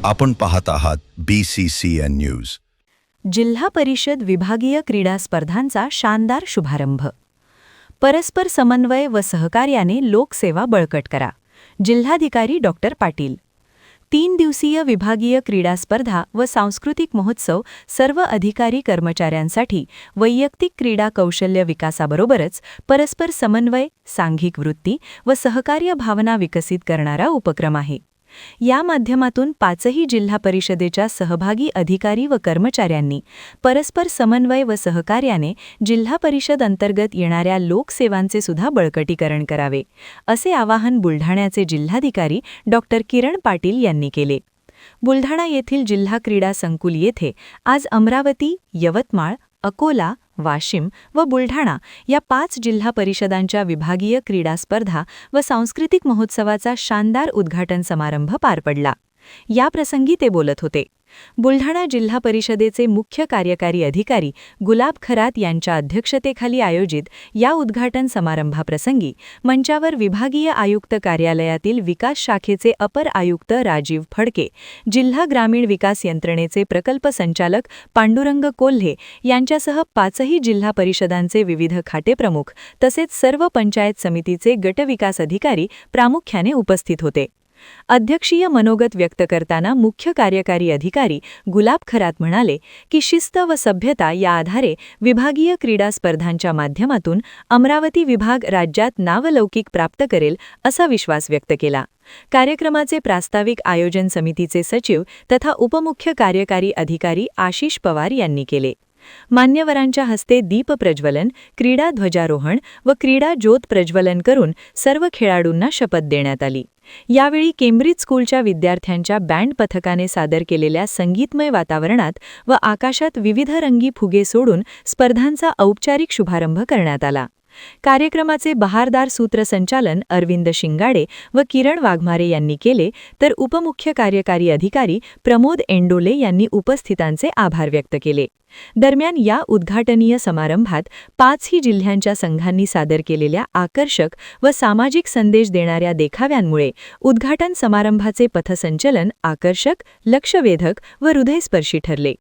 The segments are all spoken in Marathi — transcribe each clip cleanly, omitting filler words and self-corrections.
आपण पाहत आहात BCCN न्यूज. जिल्हा परिषद विभागीय क्रीडा स्पर्धांचा शानदार शुभारंभ. परस्पर समन्वय व सहकार्याने लोकसेवा बळकट करा. जिल्हाधिकारी डॉक्टर पाटील. 3 दिवसीय विभागीय क्रीडा स्पर्धा व सांस्कृतिक महोत्सव सर्व अधिकारी कर्मचाऱ्यांसाठी वैयक्तिक क्रीडा कौशल्य विकासाबरोबरच परस्पर समन्वय, सांघिक वृत्ती व सहकार्य भावना विकसित करणारा उपक्रम आहे. या माध्यमातून 5ही जिल्हा परिषदेच्या सहभागी अधिकारी व कर्मचाऱ्यांनी परस्पर समन्वय व सहकार्याने जिल्हा परिषद अंतर्गत येणाऱ्या लोकसेवांचे सुद्धा बळकटीकरण करावे, असे आवाहन बुलढाण्याचे जिल्हाधिकारी डॉक्टर किरण पाटील यांनी केले. बुलढाणा येथील जिल्हा क्रीडा संकुल येथे आज अमरावती, यवतमाळ, अकोला, वाशिम व बुलढाणा या 5 जिल्हा परिषदांच्या विभागीय क्रीडा स्पर्धा व सांस्कृतिक महोत्सवाचा शानदार उद्घाटन समारंभ पार पडला. याप्रसंगी ते बोलत होते. बुलढाणा जिल्हा परिषदेचे मुख्य कार्यकारी अधिकारी गुलाब खरात यांच्या अध्यक्षतेखाली आयोजित या उद्घाटन समारंभाप्रसंगी मंचावर विभागीय आयुक्त कार्यालयातील विकास शाखेचे अपर आयुक्त राजीव फडके, जिल्हा ग्रामीण विकास यंत्रणेचे प्रकल्प संचालक पांडुरंग कोल्हे यांच्यासह 5ही जिल्हा परिषदांचे विविध खातेप्रमुख तसेच सर्व पंचायत समितीचे गटविकास अधिकारी प्रामुख्याने उपस्थित होते. अध्यक्षीय मनोगत व्यक्त करताना मुख्य कार्यकारी अधिकारी गुलाब खरात म्हणाले की शिस्त व सभ्यता या आधारे विभागीय क्रीडा स्पर्धांच्या माध्यमातून अमरावती विभाग राज्यात नावलौकिक प्राप्त करेल असा विश्वास व्यक्त केला. कार्यक्रमाचे प्रास्ताविक आयोजन समितीचे सचिव तथा उपमुख्य कार्यकारी अधिकारी आशिष पवार यांनी केले. मान्यवरांच्या हस्ते दीप प्रज्वलन, क्रीडा ध्वजारोहण व क्रीडा ज्योत प्रज्वलन करून सर्व खेळाडूंना शपथ देण्यात आली. यावेळी केम्ब्रिज स्कूलच्या विद्यार्थ्यांच्या बँड पथकाने सादर केलेल्या संगीतमय वातावरणात व आकाशात विविध रंगी फुगे सोडून स्पर्धांचा औपचारिक शुभारंभ करण्यात आला. कार्यक्रमाचे बहारदार सूत्रसंचालन अरविंद शिंगाडे व किरण वाघमारे यांनी केले, तर उपमुख्य कार्यकारी अधिकारी प्रमोद एंडोले यांनी उपस्थितांचे आभार व्यक्त केले. दरम्यान या उद्घाटनीय समारंभात 5ही जिल्ह्यांच्या संघांनी सादर केलेल्या आकर्षक व सामाजिक संदेश देणाऱ्या देखाव्यांमुळे उद्घाटन समारंभाचे पथसंचलन आकर्षक, लक्षवेधक व हृदयस्पर्शी ठरले.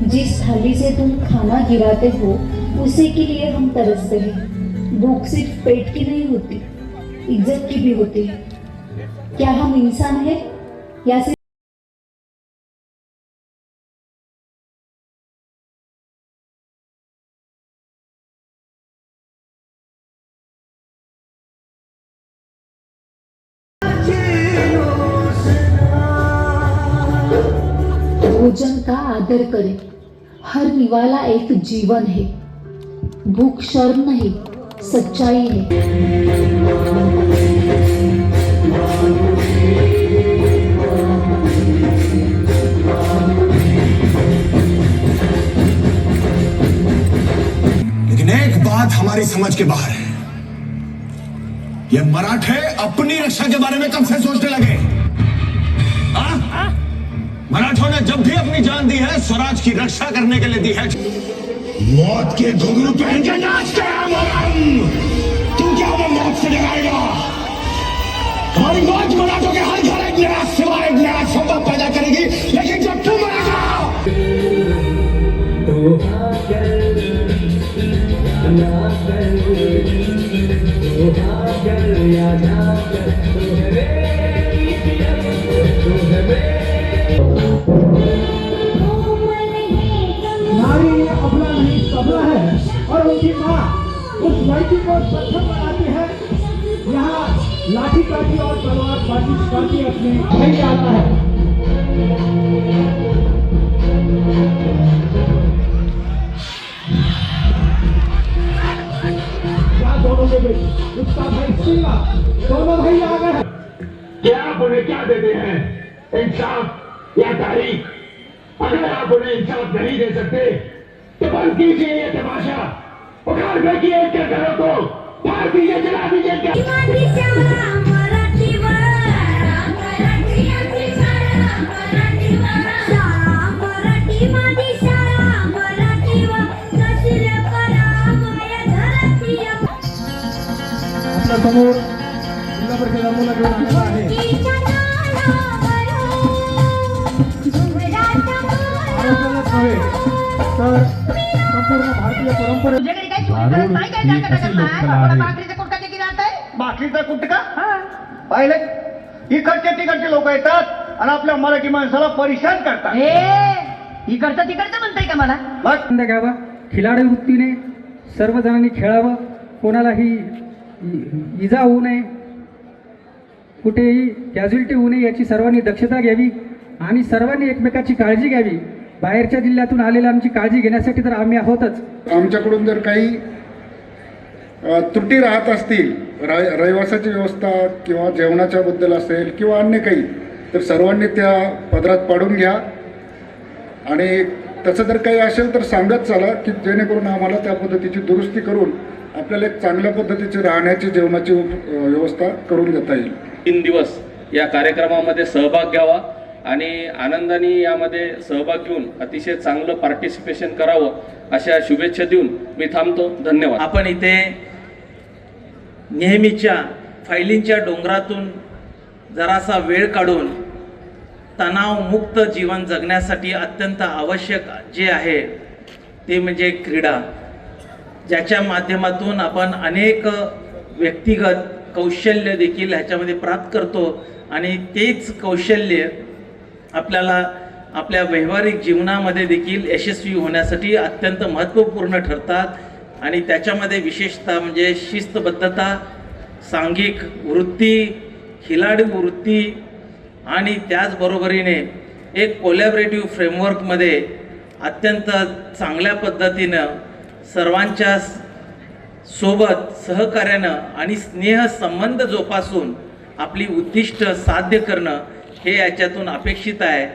जिस थाली से तुम खाना गिराते हो उसी के लिए हम तरसते हैं. भूख सिर्फ पेट की नहीं होती, इज्जत की भी होती है. क्या हम इंसान हैं या सिर्फ भोजन का आदर करें. हर निवाला एक जीवन है. भूख शर्म नहीं, सच्चाई है. लेकिन एक बात हमारी समझ के बाहर है. ये मराठे अपनी रक्षा के बारे में कब से सोचने लगे? मराठों ने जब भी अपनी जान दी है स्वराज की रक्षा करने के लिए दी है. मौत के घुंघरू पहन के नाचते हैं हम. तू क्या हमें मौत से डराएगा? हमारी मौत मराठों के हर घर एक नया सिवा, एक नया संभव पैदा करेगी. लेकिन जब तू मरेगा नारी ये अबला नहीं सबला है और उनकी माँ उस लड़की को सक्षम बनाती है. यहाँ लाठी काठी और तलवार बाजी सिखाती अपने नहीं आता है. क्या दोनों के बीच उसका भाई सिंगा दोनों भाई आ गए हैं. क्या आप उन्हें क्या देते हैं, इंसाफ या तारीख? अगर आप उन्हें इंसाफ नहीं दे सकते तो बंद कीजिए ये तमाशा. उखाड़ फेंकिए इनके घरों को, फाड़ दीजिए, जला दीजिए. आपल्या समोर जिल्हा परिषद मुलं घेऊन आलेला आहे. महाराष्ट्रालाच नव्हे तर संपूर्ण भारतीय परंपरे बाटलीचा कुटका पाहिले इकडचे तिकडचे लोक येतात आणि आपल्या मराठी माणसाला परेशान करतात. इकडचं तिकडचं म्हणताय का मला? आनंद घ्यावा, खिलाडी वृत्तीने सर्वजणांनी खेळावं, कोणालाही इजा होऊ नये, कुठेही कॅज्युअलिटी होऊ नये याची सर्वांनी दक्षता घ्यावी आणि सर्वांनी एकमेकाची काळजी घ्यावी. बाहेरच्या जिल्ह्यातून आलेल्या आमची काळजी घेण्यासाठी तर आम्ही आहोतच. आमच्याकडून जर काही त्रुटी राहत असतील, रहिवासाची व्यवस्था किंवा जेवणाच्या बद्दल असेल किंवा अन्य काही, तर सर्वांनी त्या पदरात पाडून घ्या आणि तसं जर काही असेल तर सांगत चला की जेणेकरून आम्हाला त्या पद्धतीची दुरुस्ती करून आपल्याला एक चांगल्या पद्धतीची राहण्याची जेवणाची व्यवस्था करून देता येईल. 3 दिवस या कार्यक्रमामध्ये सहभाग घ्यावा आणि आनंदाने यामध्ये सहभाग घेऊन अतिशय चांगलं पार्टिसिपेशन करावं अशा शुभेच्छा देऊन मी थांबतो. धन्यवाद. आपण इथे नेहमीच्या फायलींच्या डोंगरातून जरासा वेळ काढून तणावमुक्त जीवन जगण्यासाठी अत्यंत आवश्यक जे आहे ते म्हणजे क्रीडा, ज्याच्या माध्यमातून आपण अनेक व्यक्तिगत कौशल्य देखील ह्याच्यामध्ये प्राप्त करतो आणि तेच कौशल्य आपल्याला आपल्या व्यावहारिक जीवनामध्ये देखील यशस्वी होण्यासाठी अत्यंत महत्त्वपूर्ण ठरतात. आणि त्याच्यामध्ये विशेषतः म्हणजे शिस्तबद्धता, सांघिक वृत्ती, खिलाडी वृत्ती आणि त्याचबरोबरीने एक कोलॅबरेटिव्ह फ्रेमवर्कमध्ये अत्यंत चांगल्या पद्धतीनं सर्वांच्या सोबत सहकार्यानं आणि स्नेहसंबंध जोपासून आपली उद्दिष्ट साध्य करणं हे याच्यातून अपेक्षित आहे.